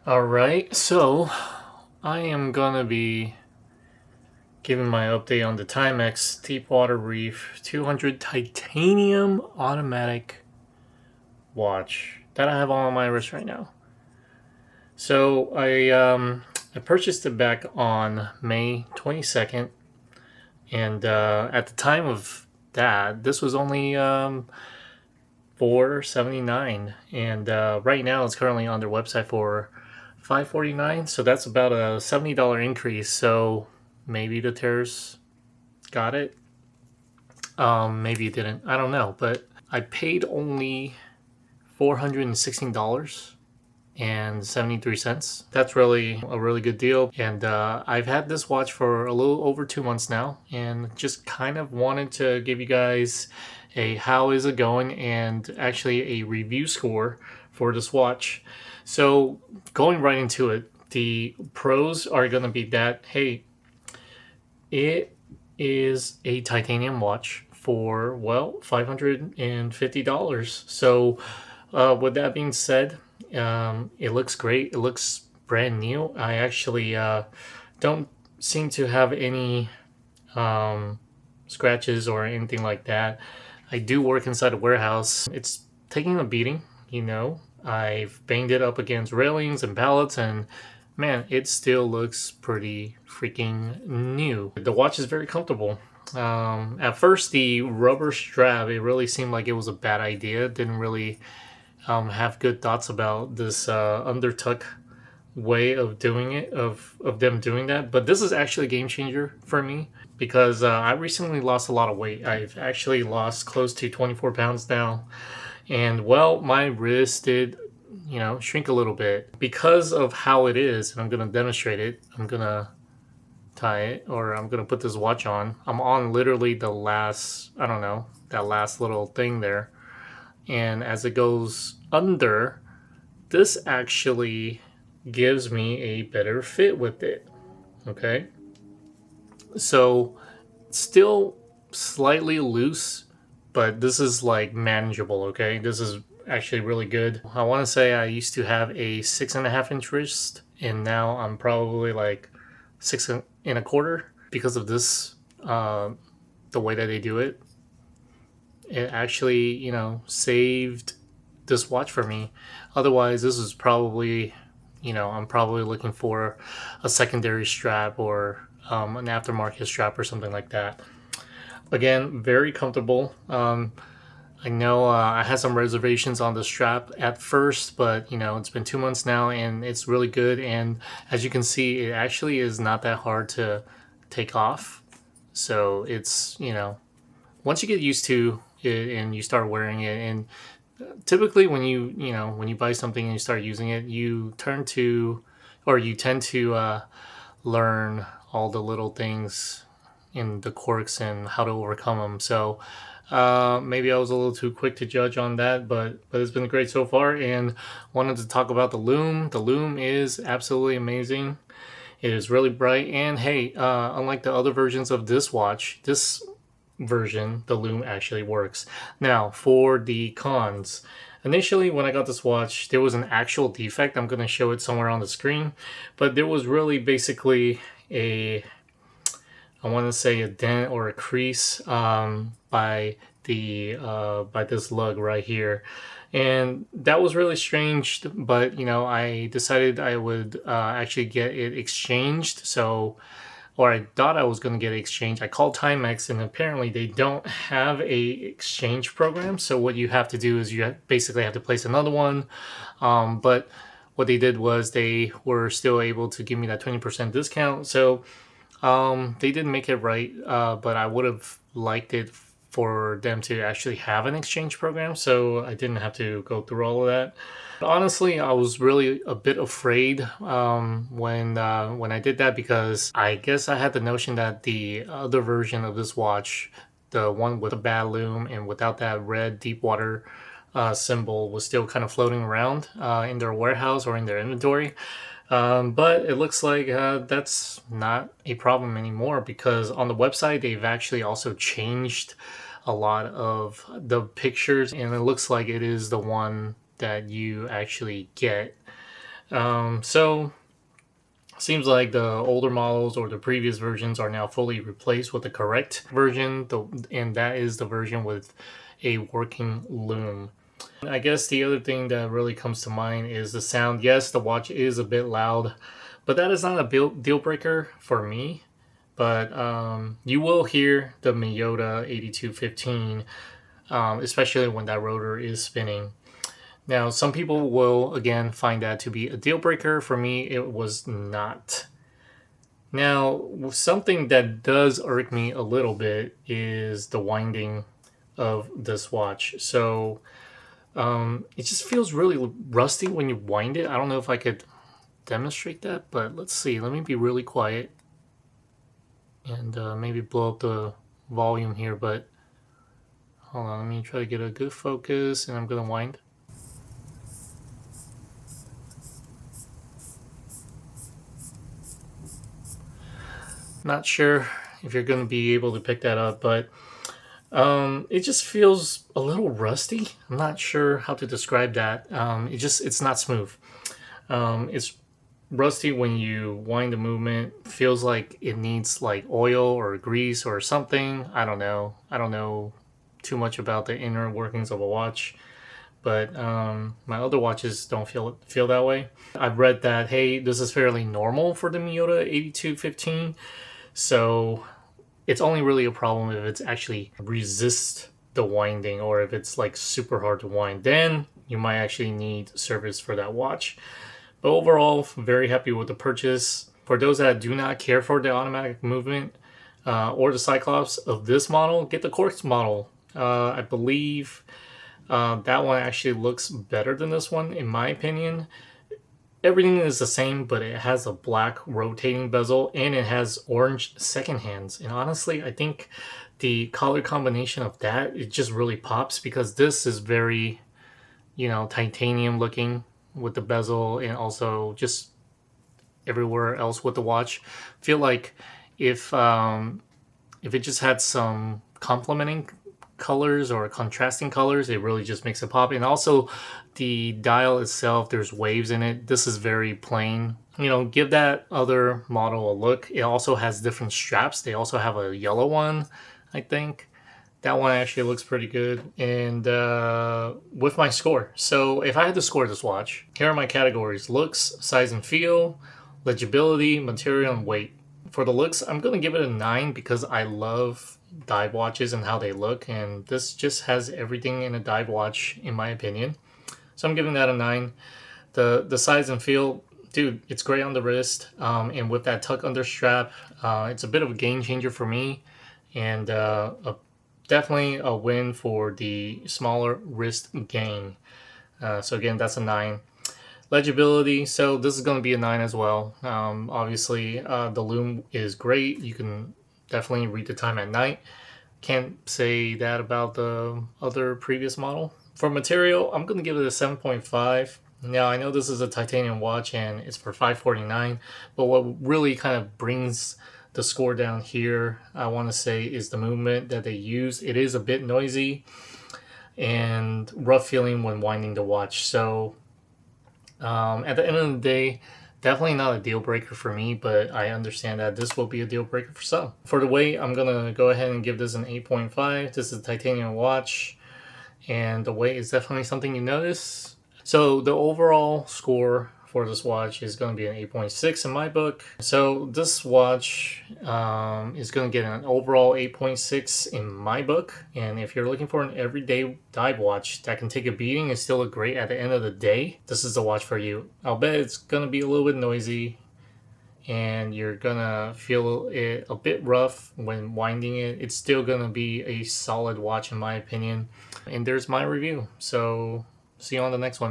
Alright, so I am gonna be giving my update on the Timex Deepwater Reef 200 titanium automatic watch that I have on my wrist right now. So I purchased it back on May 22nd, and at the time of that, this was only $479, and right now it's currently on their website for $549. So that's about a $70 increase. So maybe the terrorists got it. Maybe it didn't. I don't know. But I paid only $416.73. That's really a really good deal. And I've had this watch for a little over 2 months now, and just kind of wanted to give you guys a how is it going and actually a review score for this watch. So going right into it, the pros are going to be that, hey, it is a titanium watch for, well, $550. So with that being said, it looks great. It looks brand new. I actually don't seem to have any scratches or anything like that. I do work inside a warehouse. It's taking a beating, you know. I've banged it up against railings and pallets, and man, it still looks pretty freaking new. The watch is very comfortable. At first, the rubber strap, it really seemed like it was a bad idea. Didn't really have good thoughts about this undertuck way of doing it, of them doing that. But this is actually a game changer for me because I recently lost a lot of weight. I've actually lost close to 24 pounds now. And well, my wrist did, shrink a little bit because of how it is. And I'm going to demonstrate it. I'm going to tie it, or I'm going to put this watch on. I'm on literally the last, I don't know, that last little thing there. And as it goes under, this actually gives me a better fit with it. Okay. So still slightly loose, but this is like manageable. Okay. This is actually really good. I want to say I used to have a 6.5 inch wrist, and now I'm probably like 6.25 because of this, the way that they do it. It actually, saved this watch for me. Otherwise, this is probably, I'm probably looking for a secondary strap or an aftermarket strap or something like that. Again, very comfortable. I know I had some reservations on the strap at first, but it's been 2 months now and it's really good. And as you can see, it actually is not that hard to take off. So it's, once you get used to it and you start wearing it, and typically when you buy something and you start using it, you tend to learn all the little things in the quirks and how to overcome them. So maybe I was a little too quick to judge on that, but it's been great so far. And wanted to talk about the loom. The loom is absolutely amazing. It is really bright, and hey, unlike the other versions of this watch, this version, the loom actually works. Now, for the cons. Initially, when I got this watch, there was an actual defect. I'm going to show it somewhere on the screen, but there was really basically I want to say a dent or a crease by this lug right here. And that was really strange, but I decided I would actually get it exchanged. Or I thought I was going to get it exchanged. I called Timex, and apparently they don't have a exchange program. So what you have to do is you basically have to place another one. But what they did was they were still able to give me that 20% discount. So they didn't make it right, but I would have liked it for them to actually have an exchange program, so I didn't have to go through all of that. But honestly, I was really a bit afraid when I did that, because I guess I had the notion that the other version of this watch, the one with a bad loom and without that red Deepwater symbol, was still kind of floating around in their warehouse or in their inventory. But it looks like that's not a problem anymore, because on the website they've actually also changed a lot of the pictures, and it looks like it is the one that you actually get So seems like the older models or the previous versions are now fully replaced with the correct version, and that is the version with a working loom. I guess the other thing that really comes to mind is the sound. Yes, the watch is a bit loud, but that is not a deal breaker for me. But you will hear the Miyota 8215, especially when that rotor is spinning. Now, some people will, again, find that to be a deal breaker. For me, it was not. Now, something that does irk me a little bit is the winding of this watch. So it just feels really rusty when you wind it. I don't know if I could demonstrate that, but let's see. Let me be really quiet and maybe blow up the volume here. But hold on, let me try to get a good focus, and I'm going to wind. Not sure if you're going to be able to pick that up, but it just feels a little rusty. I'm not sure how to describe that. It's not smooth. It's rusty when you wind the movement. Feels like it needs like oil or grease or something. I don't know. I don't know too much about the inner workings of a watch, but my other watches don't feel that way. I've read that, hey, this is fairly normal for the Miyota 8215. So it's only really a problem if it's actually resist the winding, or if it's like super hard to wind. Then you might actually need service for that watch. But overall, very happy with the purchase. For those that do not care for the automatic movement or the Cyclops of this model, get the Quartz model. I believe that one actually looks better than this one, in my opinion. Everything is the same, but it has a black rotating bezel and it has orange second hands. And honestly, I think the color combination of that, it just really pops, because this is very, titanium looking with the bezel, and also just everywhere else with the watch. I feel like if it just had some complementing colors or contrasting colors, it really just makes it pop. And also the dial itself, there's waves in it. This is very plain. Give that other model a look. It also has different straps. They also have a yellow one, I think. That one actually looks pretty good. And with my score, so if I had to score this watch, here are my categories: looks, size and feel, legibility, material, and weight. For the looks, I'm going to give it a 9 because I love dive watches and how they look, and this just has everything in a dive watch, in my opinion. So I'm giving that a 9. The size and feel, dude, it's great on the wrist, and with that tuck under strap, it's a bit of a game changer for me, and definitely a win for the smaller wrist gang. So again, that's a 9. Legibility, so this is going to be a 9 as well. Obviously, the loom is great. You can definitely read the time at night. Can't say that about the other previous model. For material, I'm going to give it a 7.5. Now, I know this is a titanium watch and it's for $549, but what really kind of brings the score down here, I want to say, is the movement that they use. It is a bit noisy and rough feeling when winding the watch. So at the end of the day, definitely not a deal breaker for me, but I understand that this will be a deal breaker for some. For the weight, I'm going to go ahead and give this an 8.5. This is a titanium watch, and the weight is definitely something you notice. So the overall score for this watch is going to be an 8.6 in my book. So this watch is going to get an overall 8.6 in my book. And if you're looking for an everyday dive watch that can take a beating and still look great at the end of the day, this is the watch for you. I'll bet it's going to be a little bit noisy and you're going to feel it a bit rough when winding it. It's still going to be a solid watch in my opinion. And there's my review. So see you on the next one.